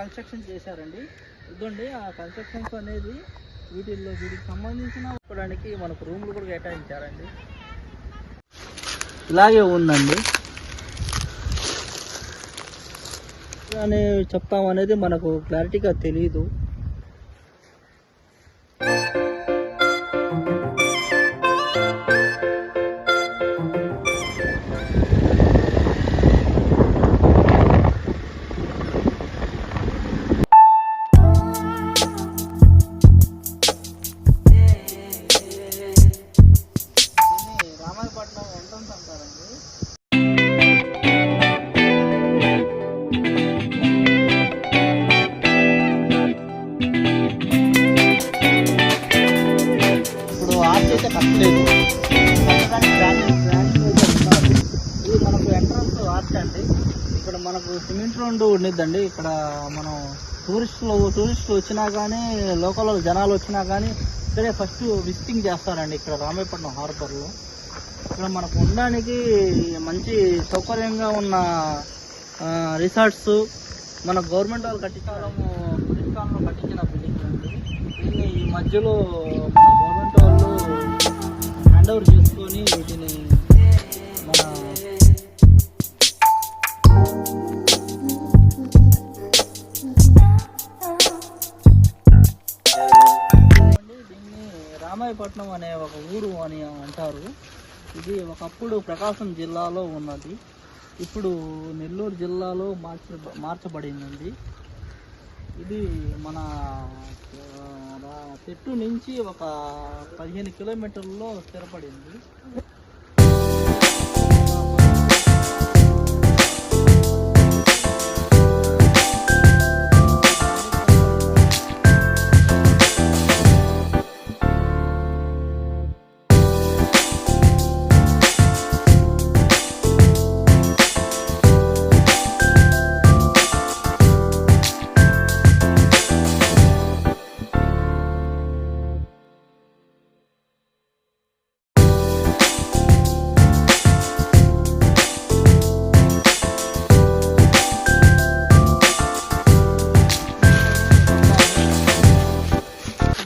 Construction చేశారండి. ఇదండి ఆ కన్స్ట్రక్షన్స్ అనేది వీటికి సంబంధించిన చూడడానికి మనకు రూమ్లు కూడా కేటాయించారండి. ఇలాగే ఉందండి అని చెప్తామనేది మనకు క్లారిటీగా తెలియదు. రామాయపట్నం ఎంట్రన్స్ అంటారండి. ఇప్పుడు ఆర్చ్ అయితే కట్టలేదు, కట్టడానికి ఇది మనకు ఎంట్రన్స్ ఆర్చ్ అండి. ఇక్కడ మనకు సిమెంట్ రోడ్డు ఉండిద్దండి. ఇక్కడ మనం టూరిస్టులు వచ్చినా కానీ, లోకల్ జనాలు వచ్చినా కానీ ఇక్కడే ఫస్ట్ విజిటింగ్ చేస్తారండి. ఇక్కడ రామాయపట్నం హార్బర్లో ఇక్కడ మనకు ఉండడానికి మంచి సౌకర్యంగా ఉన్న రిసార్ట్స్ మన గవర్నమెంట్ వాళ్ళు టూరిస్ట్ కాలంలో కట్టించిన బిల్డింగ్ అండి. దీన్ని ఈ మధ్యలో మన గవర్నమెంట్ వాళ్ళు హ్యాండ్ ఓవర్ చేసుకొని వీటిని మన దీన్ని రామాయపట్నం అనే ఒక ఊరు అని అంటారు. ఇది ఒకప్పుడు ప్రకాశం జిల్లాలో ఉన్నది, ఇప్పుడు నెల్లూరు జిల్లాలో మార్చబడిందండి. ఇది మన చెట్టు నుంచి ఒక 15 కిలోమీటర్లలో స్థిరపడింది.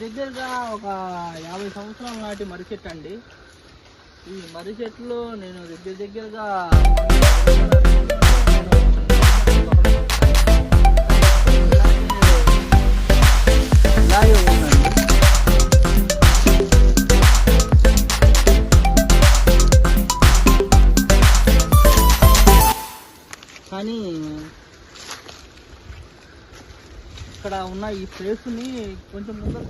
దగ్గరగా ఒక 50 సంవత్సరాల నాటి మర్రి చెట్టు అండి. ఈ మర్రి చెట్లు నేను దగ్గరగా ఇలాగే ఉందండి. కానీ ఇక్కడ ఉన్న ఈ ప్లేస్ని కొంచెం ముందర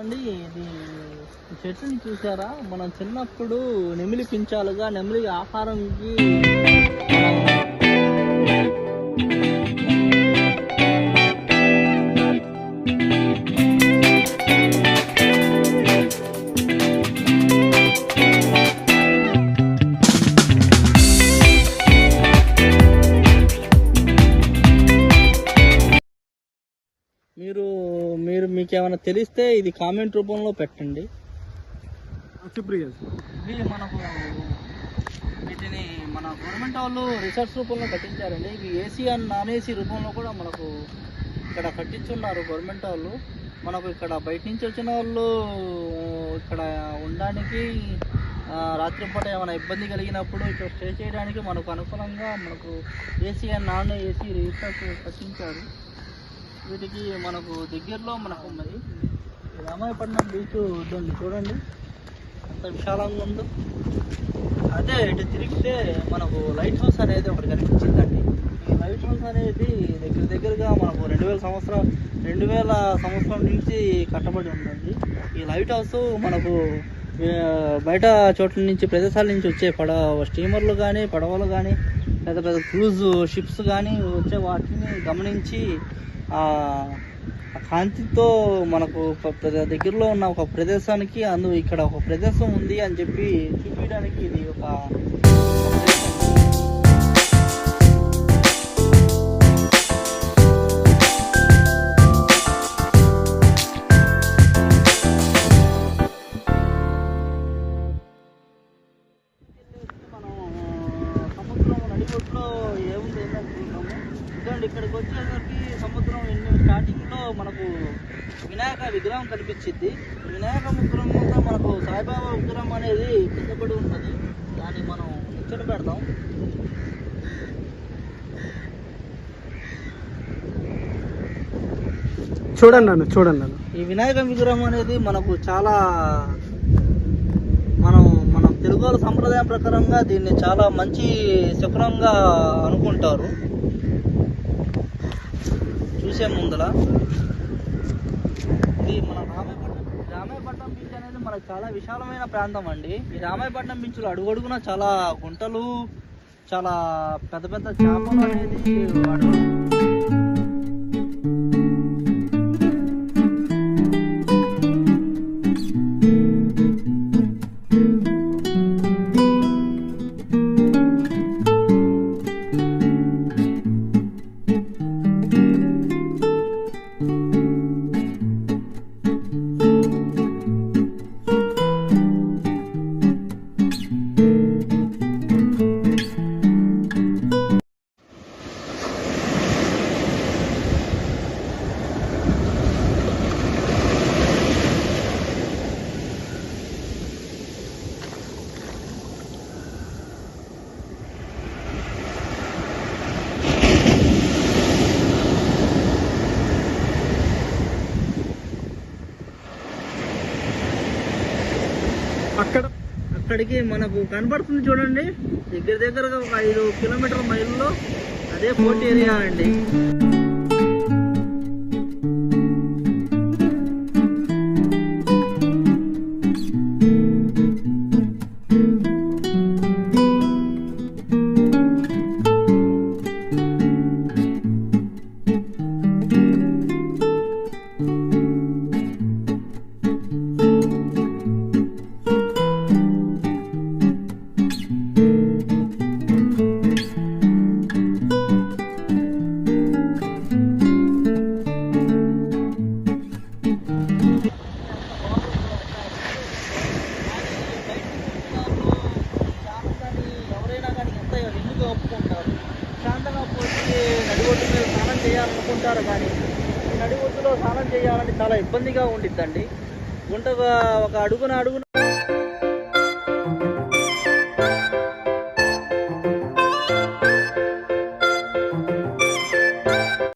అండి. ఇది చెట్టుని చూసారా? మనం చిన్నప్పుడు నెమిలి పించాలుగా నెమిలి ఆహారంకి మీకు ఏమైనా తెలిస్తే ఇది కామెంట్ రూపంలో పెట్టండి. ఇది మనకు వీటిని మన గవర్నమెంట్ వాళ్ళు రిసార్ట్స్ రూపంలో కట్టించారండి. ఇవి ఏసీ అండ్ నాన్ ఏసీ రూపంలో కూడా మనకు ఇక్కడ కట్టించున్నారు గవర్నమెంట్ వాళ్ళు. మనకు ఇక్కడ బయట నుంచి వచ్చిన వాళ్ళు ఇక్కడ ఉండడానికి రాత్రిపూట ఏమైనా ఇబ్బంది కలిగినప్పుడు ఇక్కడ స్టే చేయడానికి మనకు అనుకూలంగా మనకు AC and non AC resorts కట్టించారు. వీటికి మనకు దగ్గరలో మనకు ఉన్నది రామాయపట్నం బీచ్ ఉంటుంది చూడండి, అంత విశాలంగా ఉందో. అదే ఇటు తిరిగితే మనకు లైట్ హౌస్ అనేది ఒకటి కనిపించిందండి. ఈ లైట్ హౌస్ అనేది దగ్గరగా మనకు 2000 సంవత్సరం నుంచి కట్టబడి ఉందండి. ఈ లైట్ హౌస్ మనకు బయట చోట్ల నుంచి ప్రదేశాల నుంచి వచ్చే స్టీమర్లు కానీ పడవలు కానీ పెద్ద క్రూజ్ షిప్స్ కానీ వచ్చే వాటిని గమనించి కాంతితో మనకు దగ్గరలో ఉన్న ఒక ప్రదేశానికి ఇక్కడ ఒక ప్రదేశం ఉంది అని చెప్పి చూపించడానికి ఇది ఒక మనం చూడండి, ఇక్కడికి వచ్చేసరికి సముద్రం స్టార్టింగ్లో మనకు వినాయక విగ్రహం కనిపించింది. వినాయక విగ్రహం వద్ద మనకు సాయిబాబా విగ్రహం అనేది కింద పడి ఉంటుంది. దాన్ని మనం ముచ్చట పెడతాం. చూడండి ఈ వినాయక విగ్రహం అనేది మనకు చాలా మన తెలుగు వాళ్ళ సంప్రదాయం ప్రకారంగా దీన్ని చాలా మంచి శకునంగా అనుకుంటారు. చూసే ముందల ఇది మన రామాయపట్నం బీచ్ అనేది మనకు చాలా విశాలమైన ప్రాంతం అండి. ఈ రామాయపట్నం బీచ్లో అడుగడుగున చాలా గుంటలు, చాలా పెద్ద పెద్ద చేపలు అనేది అడుగు. అక్కడికి మనకు కనబడుతుంది చూడండి, దగ్గరగా ఒక 5 కిలోమీటర్ల మైల్లో అదే పోర్ట్ ఏరియా అండి. ఒప్పుకుంటారు, శాంతంగా పోయి నడిఒడ్డు మీద స్నానం చేయాలనుకుంటారు. కానీ ఈ నడిఒడ్డులో స్నానం చేయాలంటే చాలా ఇబ్బందిగా ఉండిద్దండి. గుంటగా ఒక అడుగున